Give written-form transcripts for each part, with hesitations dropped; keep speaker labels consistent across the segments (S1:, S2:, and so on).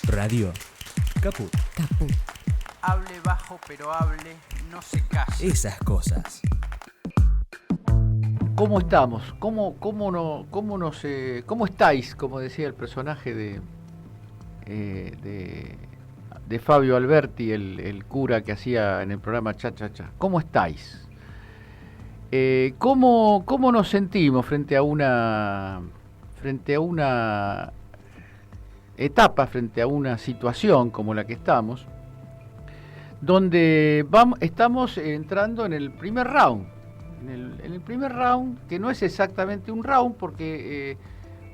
S1: Radio Caput.
S2: Caput.
S3: Hable bajo pero hable, no se case.
S1: Esas cosas.
S4: ¿Cómo estamos? ¿Cómo estáis? Como decía el personaje de Fabio Alberti, el cura que hacía en el programa Cha Cha Cha. ¿Cómo estáis? ¿Cómo nos sentimos frente a una etapa, frente a una situación como la que estamos, donde estamos entrando en el primer round? En el primer round, que no es exactamente un round, porque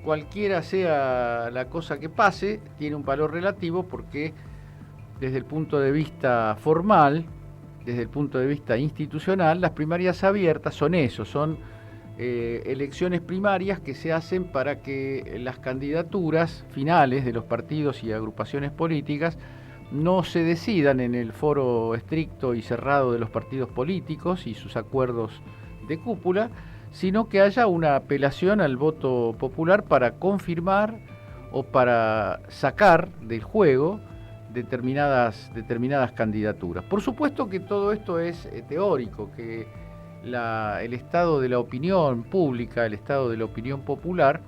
S4: cualquiera sea la cosa que pase, tiene un valor relativo, porque desde el punto de vista formal, desde el punto de vista institucional, las primarias abiertas son eso, son elecciones primarias que se hacen para que las candidaturas finales de los partidos y agrupaciones políticas no se decidan en el foro estricto y cerrado de los partidos políticos y sus acuerdos de cúpula, sino que haya una apelación al voto popular para confirmar o para sacar del juego determinadas candidaturas. Por supuesto que todo esto es teórico, que el estado de la opinión pública, el estado de la opinión popular,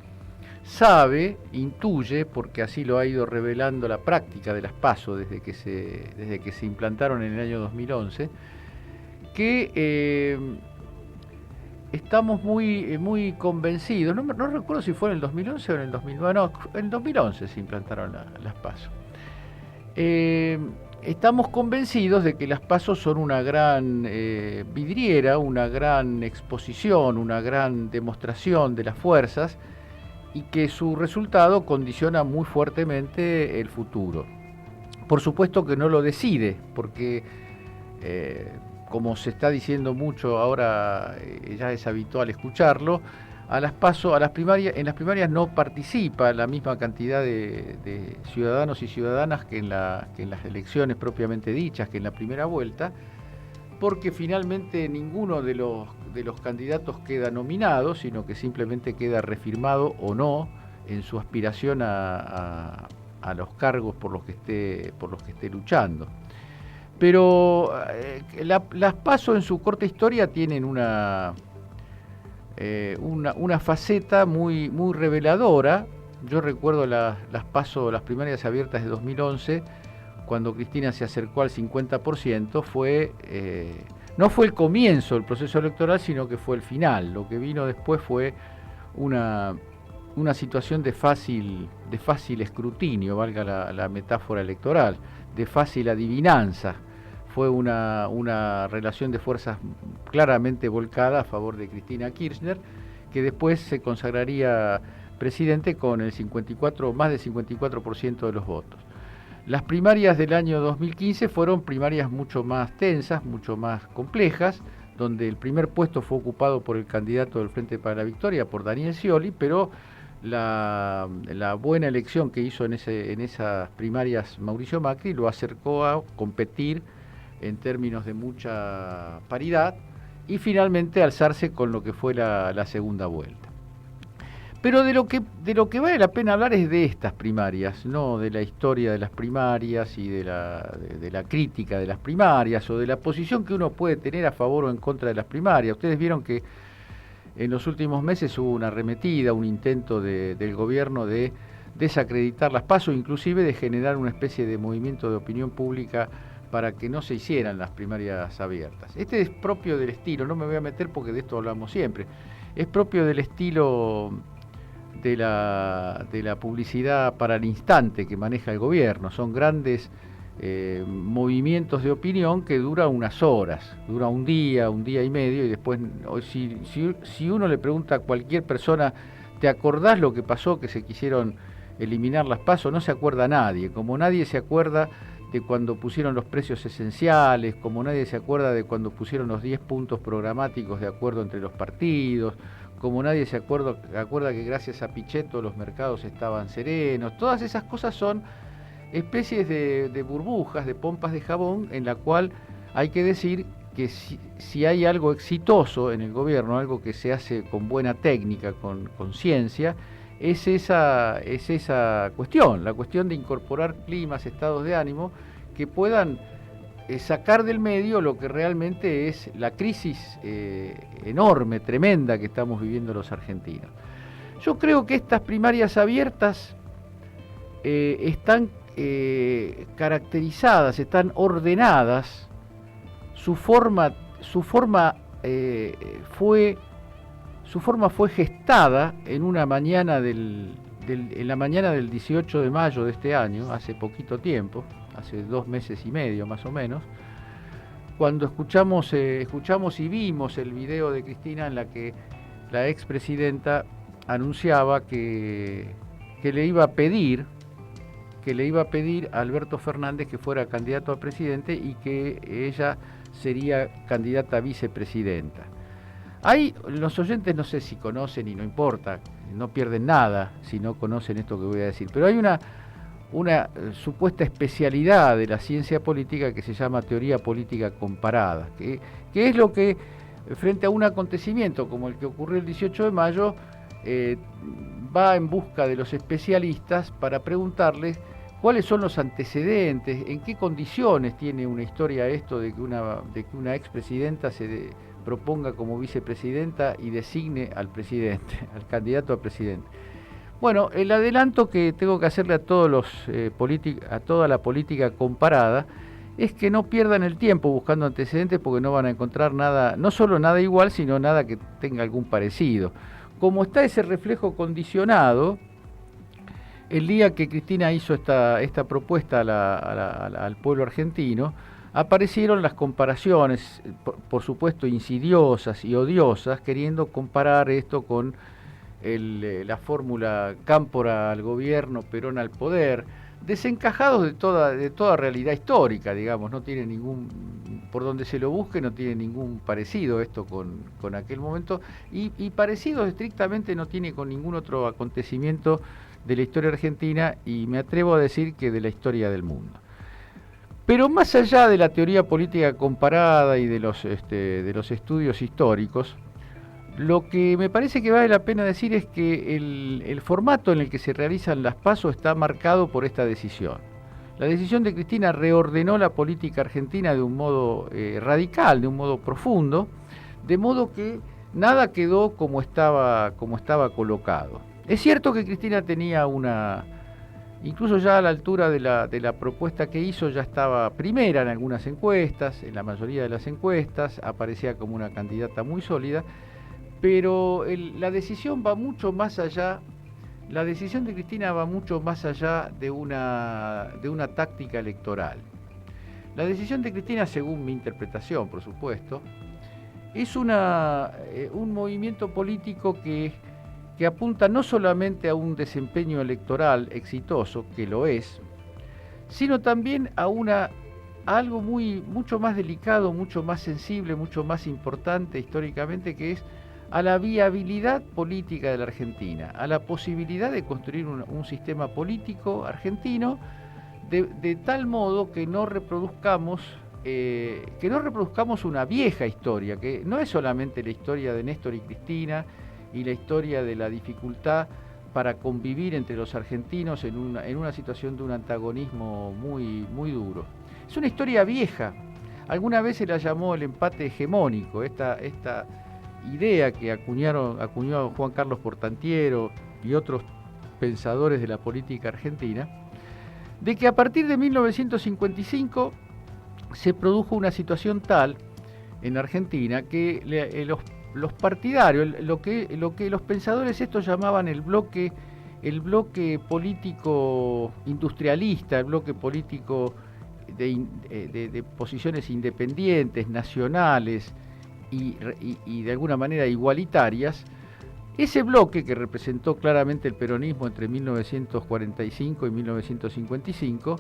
S4: sabe, intuye, porque así lo ha ido revelando la práctica de las PASO desde que se implantaron en el año 2011, que estamos muy convencidos. No recuerdo si fue en el 2011 o en el 2009, no, en el 2011 se implantaron las PASO. Estamos convencidos de que las PASO son una gran vidriera, una gran exposición, una gran demostración de las fuerzas, y que su resultado condiciona muy fuertemente el futuro. Por supuesto que no lo decide, porque como se está diciendo mucho ahora, ya es habitual escucharlo, en las primarias no participa la misma cantidad de ciudadanos y ciudadanas que en las elecciones propiamente dichas, que en la primera vuelta, porque finalmente ninguno de los candidatos queda nominado, sino que simplemente queda refirmado o no en su aspiración a los cargos por los que esté luchando. Pero las PASO en su corta historia tienen una faceta muy reveladora. Yo recuerdo las PASO, las primarias abiertas de 2011, cuando Cristina se acercó al 50%, no fue el comienzo del proceso electoral, sino que fue el final. Lo que vino después fue una situación de fácil escrutinio, valga la metáfora electoral, de fácil adivinanza. Fue una relación de fuerzas claramente volcada a favor de Cristina Kirchner, que después se consagraría presidente con más del 54% de los votos. Las primarias del año 2015 fueron primarias mucho más tensas, mucho más complejas, donde el primer puesto fue ocupado por el candidato del Frente para la Victoria, por Daniel Scioli, pero la buena elección que hizo en esas primarias Mauricio Macri lo acercó a competir en términos de mucha paridad y finalmente alzarse con lo que fue la segunda vuelta. Pero de lo que vale la pena hablar es de estas primarias, no de la historia de las primarias y de la crítica de las primarias o de la posición que uno puede tener a favor o en contra de las primarias. Ustedes vieron que en los últimos meses hubo una arremetida, un intento del gobierno de desacreditar las PASO, inclusive de generar una especie de movimiento de opinión pública para que no se hicieran las primarias abiertas. Este es propio del estilo, no me voy a meter porque de esto hablamos siempre, es propio del estilo de la publicidad para el instante que maneja el gobierno. Son grandes movimientos de opinión que duran unas horas, dura un día y medio, y después, si uno le pregunta a cualquier persona, ¿te acordás lo que pasó, que se quisieron eliminar las PASO? No se acuerda nadie, como nadie se acuerda de cuando pusieron los precios esenciales, como nadie se acuerda de cuando pusieron los 10 puntos programáticos de acuerdo entre los partidos, como nadie se acuerda que gracias a Pichetto los mercados estaban serenos. Todas esas cosas son especies de burbujas, de pompas de jabón, en la cual hay que decir que si hay algo exitoso en el gobierno, algo que se hace con buena técnica, con ciencia, es esa cuestión, la cuestión de incorporar climas, estados de ánimo que puedan sacar del medio lo que realmente es la crisis enorme, tremenda que estamos viviendo los argentinos. Yo creo que estas primarias abiertas están caracterizadas, están ordenadas, su forma fue gestada en una mañana en la mañana del 18 de mayo de este año, hace poquito tiempo, hace 2 meses y medio más o menos, cuando escuchamos y vimos el video de Cristina en la que la expresidenta anunciaba que le iba a pedir a Alberto Fernández que fuera candidato a presidente y que ella sería candidata a vicepresidenta. Ahí los oyentes no sé si conocen y no importa, no pierden nada si no conocen esto que voy a decir, pero hay una supuesta especialidad de la ciencia política que se llama teoría política comparada, que es lo que frente a un acontecimiento como el que ocurrió el 18 de mayo, va en busca de los especialistas para preguntarles cuáles son los antecedentes, en qué condiciones tiene una historia esto de que una expresidenta se proponga como vicepresidenta y designe al presidente, al candidato a presidente. Bueno, el adelanto que tengo que hacerle a toda la política comparada es que no pierdan el tiempo buscando antecedentes porque no van a encontrar nada, no solo nada igual, sino nada que tenga algún parecido. Como está ese reflejo condicionado, el día que Cristina hizo esta propuesta al pueblo argentino, aparecieron las comparaciones, por supuesto insidiosas y odiosas, queriendo comparar esto con la fórmula Cámpora al gobierno, Perón al poder, desencajados de toda realidad histórica, digamos, no tiene por donde se lo busque, no tiene ningún parecido esto con aquel momento, y parecidos estrictamente no tiene con ningún otro acontecimiento de la historia argentina, y me atrevo a decir que de la historia del mundo. Pero más allá de la teoría política comparada y de los estudios históricos, lo que me parece que vale la pena decir es que el formato en el que se realizan las PASO está marcado por esta decisión. La decisión de Cristina reordenó la política argentina de un modo radical, de un modo profundo, de modo que nada quedó como estaba colocado. Es cierto que Cristina tenía incluso ya a la altura de la propuesta que hizo, ya estaba primera en algunas encuestas, en la mayoría de las encuestas, aparecía como una candidata muy sólida, pero la decisión va mucho más allá, la decisión de Cristina va mucho más allá de una táctica electoral. La decisión de Cristina, según mi interpretación, por supuesto, es un movimiento político que apunta no solamente a un desempeño electoral exitoso, que lo es, sino también a algo mucho más delicado, mucho más sensible, mucho más importante históricamente, que es a la viabilidad política de la Argentina, a la posibilidad de construir un sistema político argentino de tal modo que no reproduzcamos una vieja historia, que no es solamente la historia de Néstor y Cristina y la historia de la dificultad para convivir entre los argentinos en una situación de un antagonismo muy, muy duro. Es una historia vieja. Alguna vez se la llamó el empate hegemónico, esta idea que acuñó Juan Carlos Portantiero y otros pensadores de la política argentina, de que a partir de 1955 se produjo una situación tal en Argentina que los partidarios, lo que los pensadores estos llamaban el bloque político industrialista, el bloque político de posiciones independientes, nacionales y de alguna manera igualitarias, ese bloque que representó claramente el peronismo entre 1945 y 1955,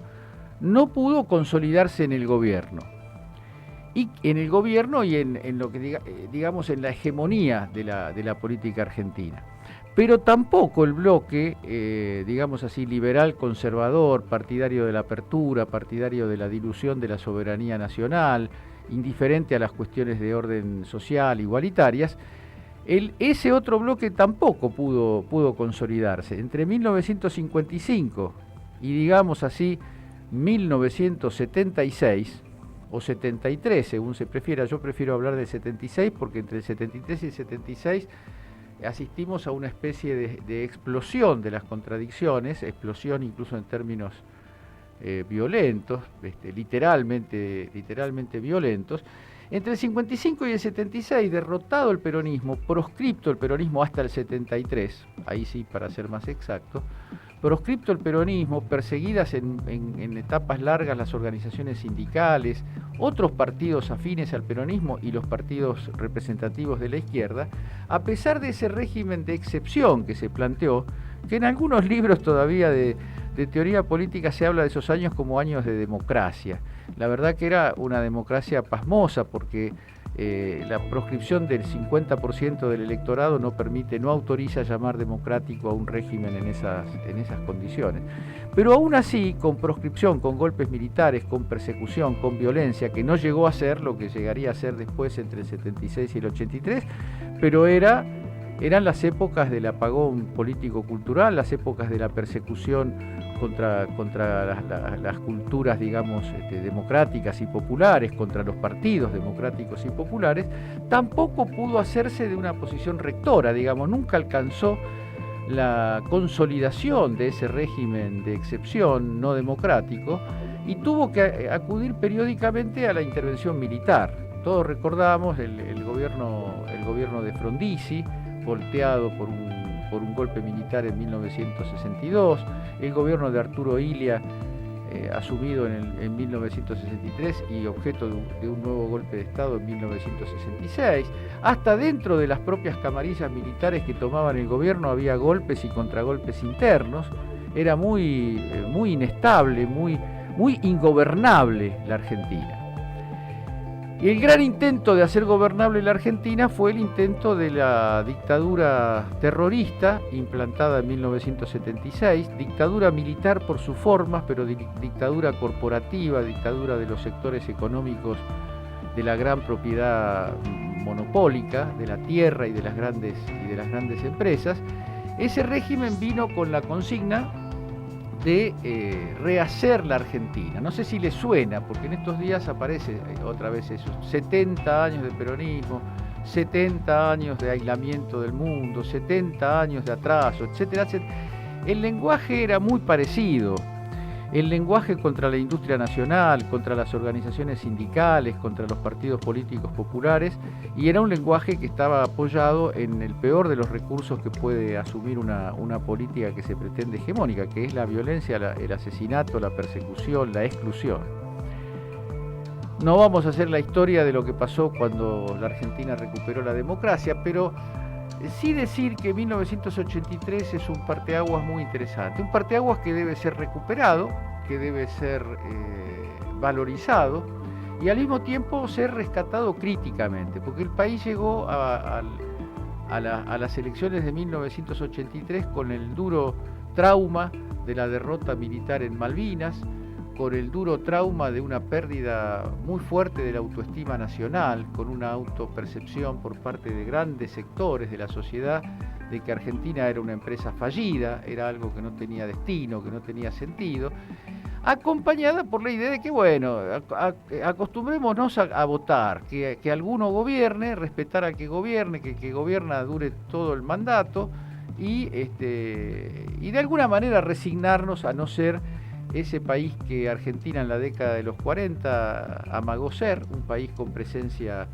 S4: no pudo consolidarse en el gobierno. Y en lo que digamos en la hegemonía de la política argentina. Pero tampoco el bloque, digamos así, liberal conservador, partidario de la apertura, partidario de la dilución de la soberanía nacional, indiferente a las cuestiones de orden social, igualitarias, Ese otro bloque tampoco pudo consolidarse. Entre 1955 y digamos así 1976 o 73, según se prefiera, yo prefiero hablar de 76 porque entre el 73 y el 76 asistimos a una especie de explosión de las contradicciones, explosión incluso en términos violentos, literalmente violentos. Entre el 55 y el 76, derrotado el peronismo, proscripto el peronismo hasta el 73, ahí sí para ser más exacto, proscripto el peronismo, perseguidas en etapas largas las organizaciones sindicales, otros partidos afines al peronismo y los partidos representativos de la izquierda, a pesar de ese régimen de excepción que se planteó, que en algunos libros todavía de teoría política se habla de esos años como años de democracia. La verdad que era una democracia pasmosa porque la proscripción del 50% del electorado no autoriza llamar democrático a un régimen en esas condiciones. Pero aún así, con proscripción, con golpes militares, con persecución, con violencia, que no llegó a ser lo que llegaría a ser después entre el 76 y el 83, pero eran las épocas del apagón político-cultural, las épocas de la persecución contra las culturas, digamos, democráticas y populares, contra los partidos democráticos y populares. Tampoco pudo hacerse de una posición rectora, digamos, nunca alcanzó la consolidación de ese régimen de excepción no democrático y tuvo que acudir periódicamente a la intervención militar. Todos recordamos el gobierno de Frondizi, volteado por un golpe militar en 1962, el gobierno de Arturo Illia, asumido en 1963 y objeto de un nuevo golpe de Estado en 1966. Hasta dentro de las propias camarillas militares que tomaban el gobierno había golpes y contragolpes internos. Era muy inestable, muy ingobernable la Argentina. Y el gran intento de hacer gobernable la Argentina fue el intento de la dictadura terrorista implantada en 1976, dictadura militar por sus formas, pero dictadura corporativa, dictadura de los sectores económicos de la gran propiedad monopólica, de la tierra y de las grandes empresas. Ese régimen vino con la consigna de rehacer la Argentina. No sé si le suena, porque en estos días aparece otra vez eso, 70 años de peronismo, 70 años de aislamiento del mundo, 70 años de atraso, etcétera, etcétera. El lenguaje era muy parecido. El lenguaje contra la industria nacional, contra las organizaciones sindicales, contra los partidos políticos populares, y era un lenguaje que estaba apoyado en el peor de los recursos que puede asumir una política que se pretende hegemónica, que es la violencia, el asesinato, la persecución, la exclusión. No vamos a hacer la historia de lo que pasó cuando la Argentina recuperó la democracia, pero sí decir que 1983 es un parteaguas muy interesante, un parteaguas que debe ser recuperado, que debe ser valorizado y al mismo tiempo ser rescatado críticamente, porque el país llegó a las elecciones de 1983 con el duro trauma de la derrota militar en Malvinas, con el duro trauma de una pérdida muy fuerte de la autoestima nacional, con una autopercepción por parte de grandes sectores de la sociedad de que Argentina era una empresa fallida, era algo que no tenía destino, que no tenía sentido, acompañada por la idea de que, bueno, acostumbrémonos a votar, que alguno gobierne, respetar al que gobierne, que el que gobierna dure todo el mandato y de alguna manera resignarnos a no ser ese país que Argentina en la década de los 40 amagó ser, un país con presencia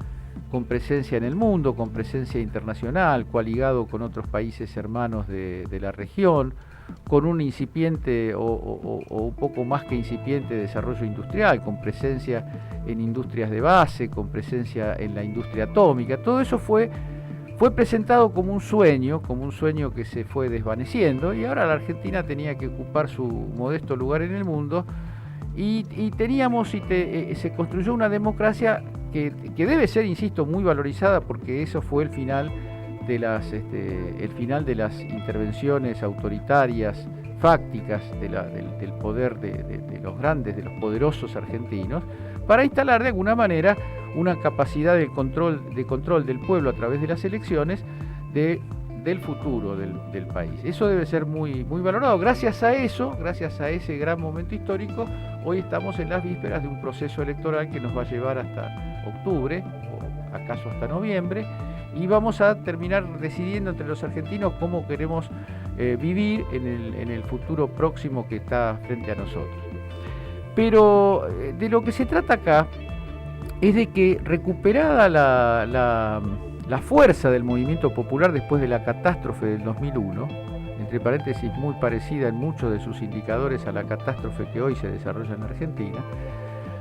S4: en el mundo, con presencia internacional, coaligado con otros países hermanos de la región, con un incipiente o un poco más que incipiente desarrollo industrial, con presencia en industrias de base, con presencia en la industria atómica. Todo eso fue presentado como un sueño que se fue desvaneciendo, y ahora la Argentina tenía que ocupar su modesto lugar en el mundo y se construyó una democracia que debe ser, insisto, muy valorizada, porque eso fue el final de las intervenciones autoritarias, fácticas del poder de los grandes, de los poderosos argentinos, para instalar de alguna manera una capacidad de control del pueblo a través de las elecciones del futuro del país. Eso debe ser muy, muy valorado. Gracias a eso, gracias a ese gran momento histórico, hoy estamos en las vísperas de un proceso electoral que nos va a llevar hasta octubre, o acaso hasta noviembre, y vamos a terminar decidiendo entre los argentinos cómo queremos vivir en el futuro próximo que está frente a nosotros. Pero de lo que se trata acá es de que, recuperada la fuerza del movimiento popular después de la catástrofe del 2001, entre paréntesis muy parecida en muchos de sus indicadores a la catástrofe que hoy se desarrolla en Argentina,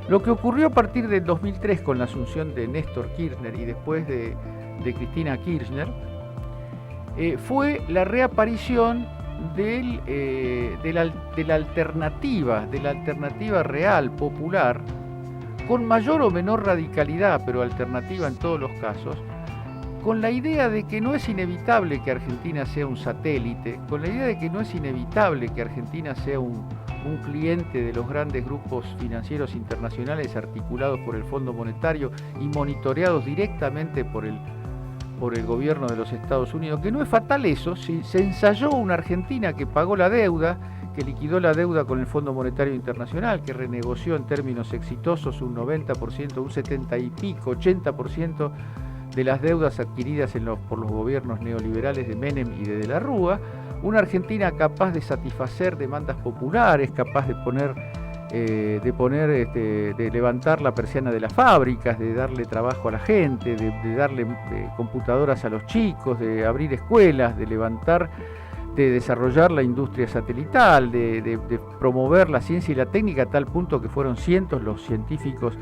S4: lo que ocurrió a partir del 2003 con la asunción de Néstor Kirchner y después de Cristina Kirchner, fue la reaparición de la alternativa real, popular, con mayor o menor radicalidad, pero alternativa en todos los casos, con la idea de que no es inevitable que Argentina sea un satélite, con la idea de que no es inevitable que Argentina sea un cliente de los grandes grupos financieros internacionales articulados por el Fondo Monetario y monitoreados directamente por el gobierno de los Estados Unidos, que no es fatal eso. Si se ensayó una Argentina que pagó la deuda, que liquidó la deuda con el Fondo Monetario Internacional, que renegoció en términos exitosos un 90%, un 70 y pico, 80% de las deudas adquiridas por los gobiernos neoliberales de Menem y de la Rúa, una Argentina capaz de satisfacer demandas populares, capaz de levantar la persiana de las fábricas, de darle trabajo a la gente, de darle computadoras a los chicos, de abrir escuelas, de desarrollar la industria satelital, de promover la ciencia y la técnica a tal punto que fueron cientos los científicos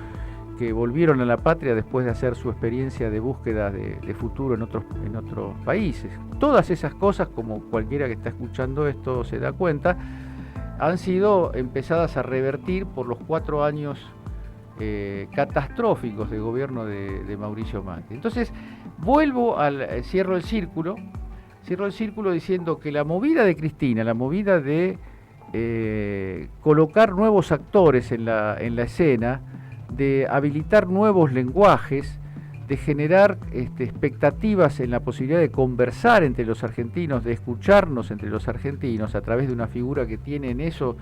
S4: que volvieron a la patria después de hacer su experiencia de búsqueda de futuro en otros países. Todas esas cosas, como cualquiera que está escuchando esto se da cuenta, han sido empezadas a revertir por los 4 años catastróficos de gobierno de Mauricio Macri. Entonces, cierro el círculo diciendo que la movida de Cristina, la movida de colocar nuevos actores en la escena, de habilitar nuevos lenguajes, de generar expectativas en la posibilidad de conversar entre los argentinos, de escucharnos entre los argentinos a través de una figura que tiene en eso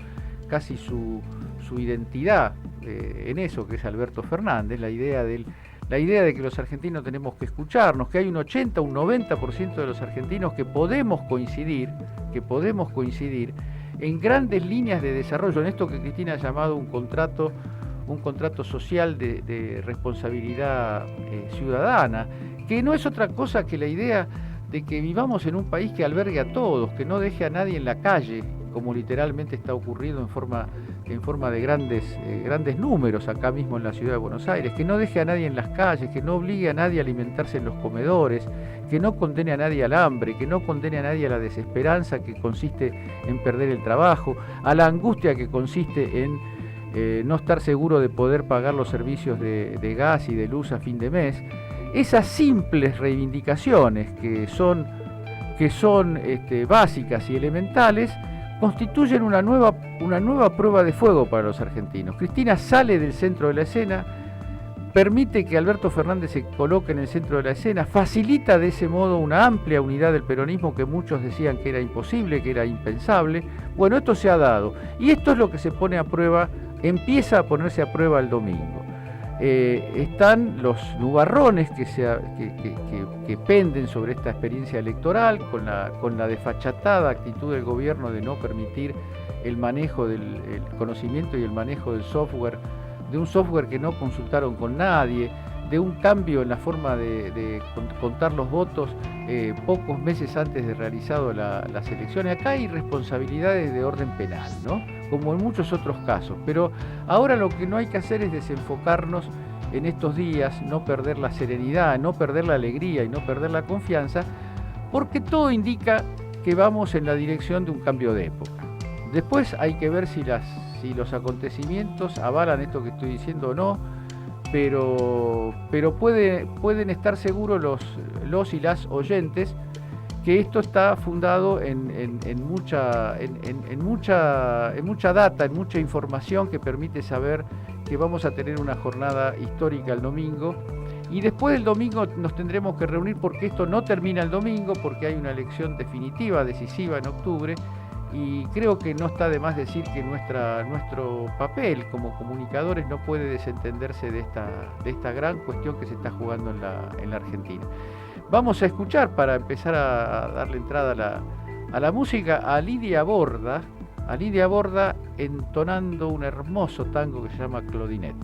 S4: casi su identidad, en eso que es Alberto Fernández, la idea de que los argentinos tenemos que escucharnos, que hay un 80, un 90% de los argentinos que podemos coincidir en grandes líneas de desarrollo, en esto que Cristina ha llamado un contrato social de responsabilidad ciudadana, que no es otra cosa que la idea de que vivamos en un país que albergue a todos, que no deje a nadie en la calle, como literalmente está ocurriendo en forma de grandes números acá mismo en la ciudad de Buenos Aires, que no deje a nadie en las calles, que no obligue a nadie a alimentarse en los comedores, que no condene a nadie al hambre, que no condene a nadie a la desesperanza que consiste en perder el trabajo, a la angustia que consiste en no estar seguro de poder pagar los servicios de gas y de luz a fin de mes. Esas simples reivindicaciones que son básicas y elementales constituyen una nueva prueba de fuego para los argentinos. Cristina sale del centro de la escena, permite que Alberto Fernández se coloque en el centro de la escena, facilita de ese modo una amplia unidad del peronismo que muchos decían que era imposible, que era impensable. Bueno, esto se ha dado y esto es lo que se pone a prueba, empieza a ponerse a prueba el domingo. Están los nubarrones que penden sobre esta experiencia electoral, con la desfachatada actitud del gobierno de no permitir el manejo del conocimiento y el manejo del software, de un software que no consultaron con nadie, de un cambio en la forma de contar los votos pocos meses antes de realizado las elecciones. Acá hay responsabilidades de orden penal, ¿no? Como en muchos otros casos, pero ahora lo que no hay que hacer es desenfocarnos en estos días, no perder la serenidad, no perder la alegría y no perder la confianza, porque todo indica que vamos en la dirección de un cambio de época. Después hay que ver si los acontecimientos avalan esto que estoy diciendo o no, pero pueden estar seguros los y las oyentes que esto está fundado en mucha data, en mucha información que permite saber que vamos a tener una jornada histórica el domingo. Y después del domingo nos tendremos que reunir porque esto no termina el domingo, porque hay una elección definitiva, decisiva en octubre. Y creo que no está de más decir que nuestro papel como comunicadores no puede desentenderse de esta gran cuestión que se está jugando en la Argentina. Vamos a escuchar, para empezar a darle entrada a la música, a Lidia Borda entonando un hermoso tango que se llama Claudinette.